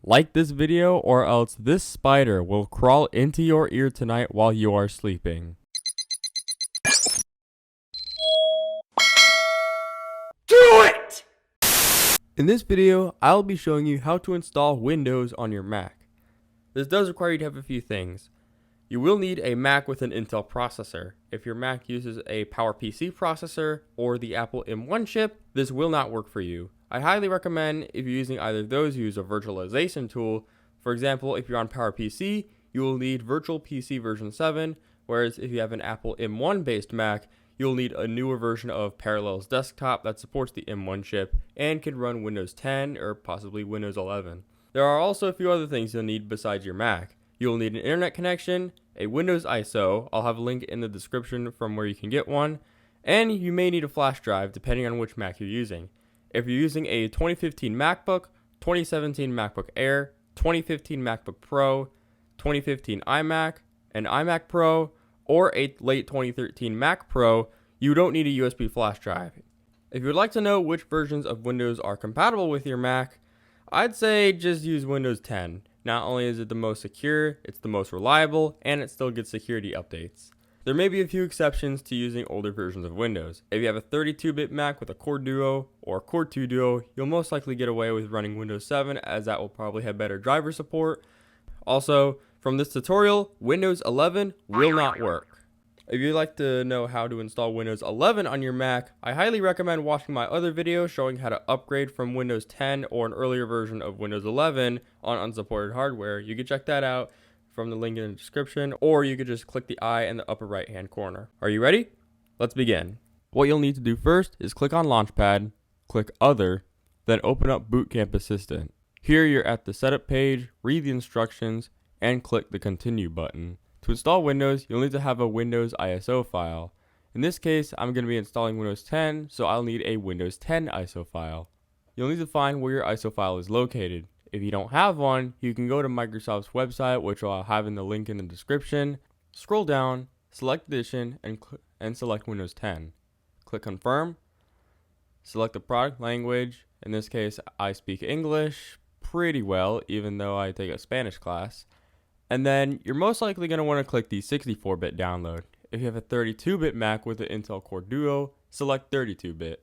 Like this video or else this spider will crawl into your ear tonight while you are sleeping. Do it! In this video, I'll be showing you how to install Windows on your Mac. This does require you to have a few things. You will need a Mac with an Intel processor. If your Mac uses a PowerPC processor or the Apple M1 chip, this will not work for you. I highly recommend if you're using either of those, use a virtualization tool. For example, if you're on PowerPC, you will need Virtual PC version 7, whereas if you have an Apple M1 based Mac, you'll need a newer version of Parallels Desktop that supports the M1 chip and can run Windows 10 or possibly Windows 11. There are also a few other things you'll need besides your Mac. You'll need an internet connection, a Windows ISO, I'll have a link in the description from where you can get one, and you may need a flash drive depending on which Mac you're using. If you're using a 2015 MacBook, 2017 MacBook Air, 2015 MacBook Pro, 2015 iMac, an iMac Pro, or a late 2013 Mac Pro, you don't need a USB flash drive. If you would like to know which versions of Windows are compatible with your Mac, I'd say just use Windows 10. Not only is it the most secure, it's the most reliable, and it still gets security updates. There may be a few exceptions to using older versions of Windows. If you have a 32-bit Mac with a Core Duo or Core 2 Duo, you'll most likely get away with running Windows 7 as that will probably have better driver support. Also, from this tutorial, Windows 11 will not work. If you'd like to know how to install Windows 11 on your Mac, I highly recommend watching my other video showing how to upgrade from Windows 10 or an earlier version of Windows 11 on unsupported hardware. You can check that out from the link in the description, or you could just click the eye in the upper right hand corner. Are you ready? Let's begin. What you'll need to do first is click on Launchpad, click Other, then open up Bootcamp Assistant. Here you're at the setup page, read the instructions, and click the Continue button. To install Windows, you'll need to have a Windows ISO file. In this case, I'm going to be installing Windows 10, so I'll need a Windows 10 ISO file. You'll need to find where your ISO file is located. If you don't have one, you can go to Microsoft's website, which I'll have in the link in the description. Scroll down, select Edition, and select Windows 10. Click Confirm. Select the product language. In this case, I speak English pretty well, even though I take a Spanish class. And then you're most likely going to want to click the 64-bit download. If you have a 32-bit Mac with an Intel Core Duo, select 32-bit.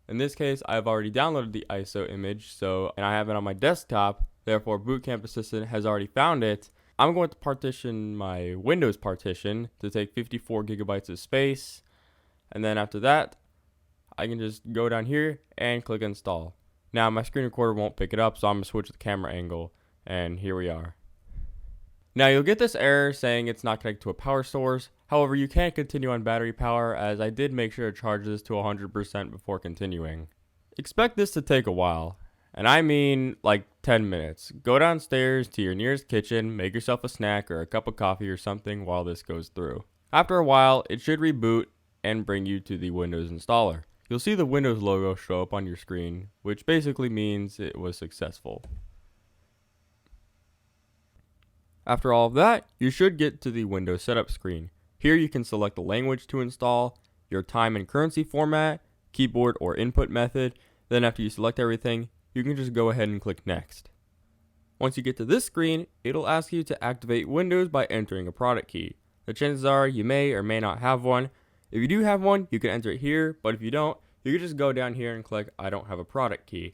In this case, I've already downloaded the ISO image, and I have it on my desktop, therefore Bootcamp Assistant has already found it. I'm going to partition my Windows partition to take 54 gigabytes of space, and then after that, I can just go down here and click Install. Now my screen recorder won't pick it up, so I'm going to switch the camera angle. And here we are. Now you'll get this error saying it's not connected to a power source. However, you can continue on battery power, as I did make sure to charge this to 100% before continuing. Expect this to take a while, and I mean like 10 minutes. Go downstairs to your nearest kitchen, make yourself a snack or a cup of coffee or something while this goes through. After a while, it should reboot and bring you to the Windows installer. You'll see the Windows logo show up on your screen, which basically means it was successful. After all of that, you should get to the Windows setup screen. Here you can select the language to install, your time and currency format, keyboard or input method. Then after you select everything, you can just go ahead and click Next. Once you get to this screen, it'll ask you to activate Windows by entering a product key. The chances are you may or may not have one. If you do have one, you can enter it here, but if you don't, you can just go down here and click I don't have a product key.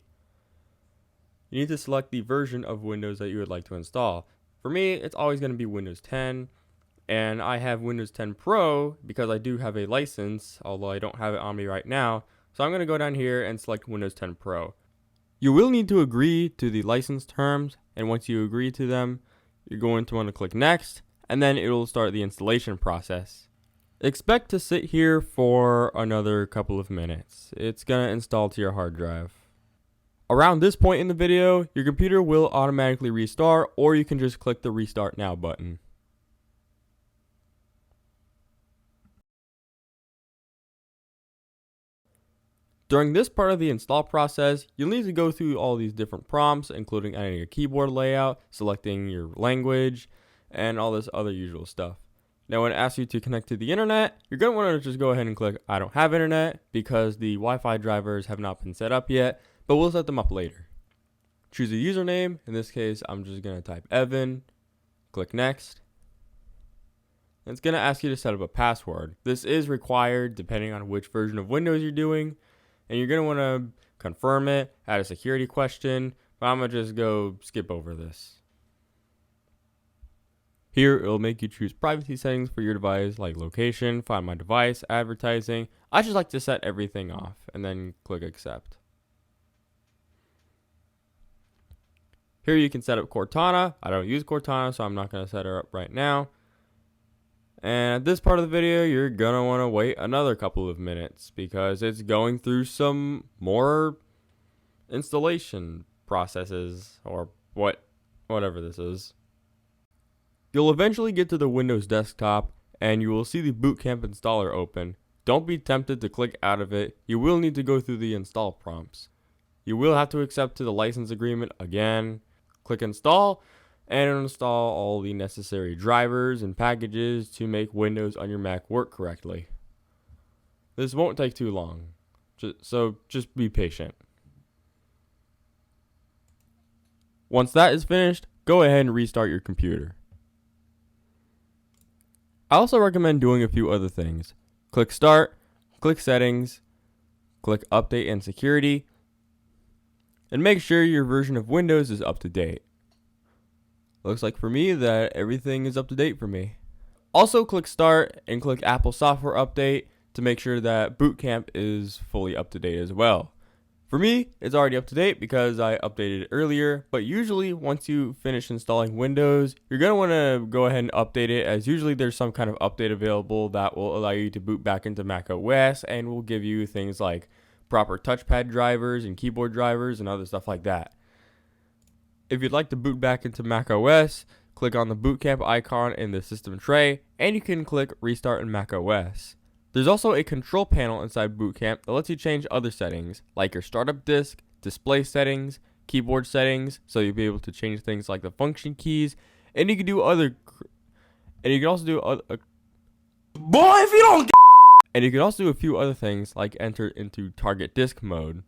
You need to select the version of Windows that you would like to install. For me, it's always going to be Windows 10, and I have Windows 10 Pro because I do have a license, although I don't have it on me right now. So I'm going to go down here and select Windows 10 Pro. You will need to agree to the license terms, and once you agree to them, you're going to want to click Next, and then it will start the installation process. Expect to sit here for another couple of minutes. It's going to install to your hard drive. Around this point in the video, your computer will automatically restart, or you can just click the Restart Now button. During this part of the install process, you'll need to go through all these different prompts, including adding a keyboard layout, selecting your language, and all this other usual stuff. Now when it asks you to connect to the internet, you're going to want to just go ahead and click I don't have internet because the Wi-Fi drivers have not been set up yet, but we'll set them up later. Choose a username. In this case, I'm just going to type Evan. Click next. It's going to ask you to set up a password. This is required depending on which version of Windows you're doing. And you're going to want to confirm it, add a security question, but I'm going to just go skip over this. Here, it'll make you choose privacy settings for your device like location, find my device, advertising. I just like to set everything off and then click accept. Here you can set up Cortana. I don't use Cortana, so I'm not going to set her up right now. And at this part of the video, you're going to want to wait another couple of minutes because it's going through some more installation processes or whatever this is. You'll eventually get to the Windows desktop and you will see the Bootcamp installer open. Don't be tempted to click out of it. You will need to go through the install prompts. You will have to accept to the license agreement again. Click install and install all the necessary drivers and packages to make Windows on your Mac work correctly. This won't take too long, so just be patient. Once that is finished, go ahead and restart your computer. I also recommend doing a few other things. Click Start, click Settings, click Update and Security, and make sure your version of Windows is up to date. Looks like for me that everything is up to date for me. Also click Start and click Apple Software Update to make sure that Bootcamp is fully up to date as well. For me, it's already up to date because I updated it earlier, but usually once you finish installing Windows, you're going to want to go ahead and update it, as usually there's some kind of update available that will allow you to boot back into Mac OS and will give you things like proper touchpad drivers and keyboard drivers and other stuff like that. If you'd like to boot back into Mac OS, click on the Bootcamp icon in the system tray and you can click Restart in Mac OS. There's also a control panel inside Bootcamp that lets you change other settings like your startup disk, display settings, keyboard settings, so you'll be able to change things like the function keys, and you can do other and you can also do a few other things like enter into target disk mode.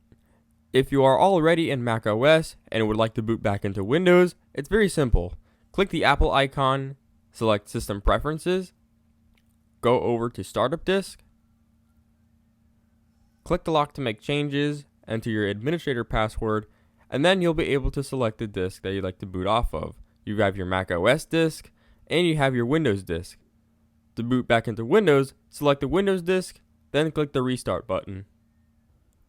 If you are already in Mac OS and would like to boot back into Windows, it's very simple. Click the Apple icon, select System Preferences, go over to Startup Disk, click the lock to make changes, enter your administrator password, and then you'll be able to select the disk that you'd like to boot off of. You have your Mac OS disk, and you have your Windows disk. To boot back into Windows, select the Windows disk, then click the Restart button.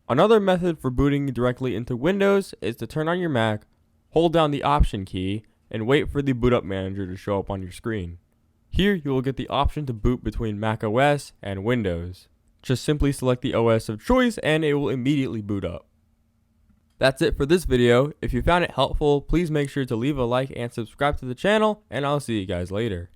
Another method for booting directly into Windows is to turn on your Mac, hold down the Option key, and wait for the Boot Up Manager to show up on your screen. Here you will get the option to boot between Mac OS and Windows. Just simply select the OS of choice and it will immediately boot up. That's it for this video. If you found it helpful, please make sure to leave a like and subscribe to the channel, and I'll see you guys later.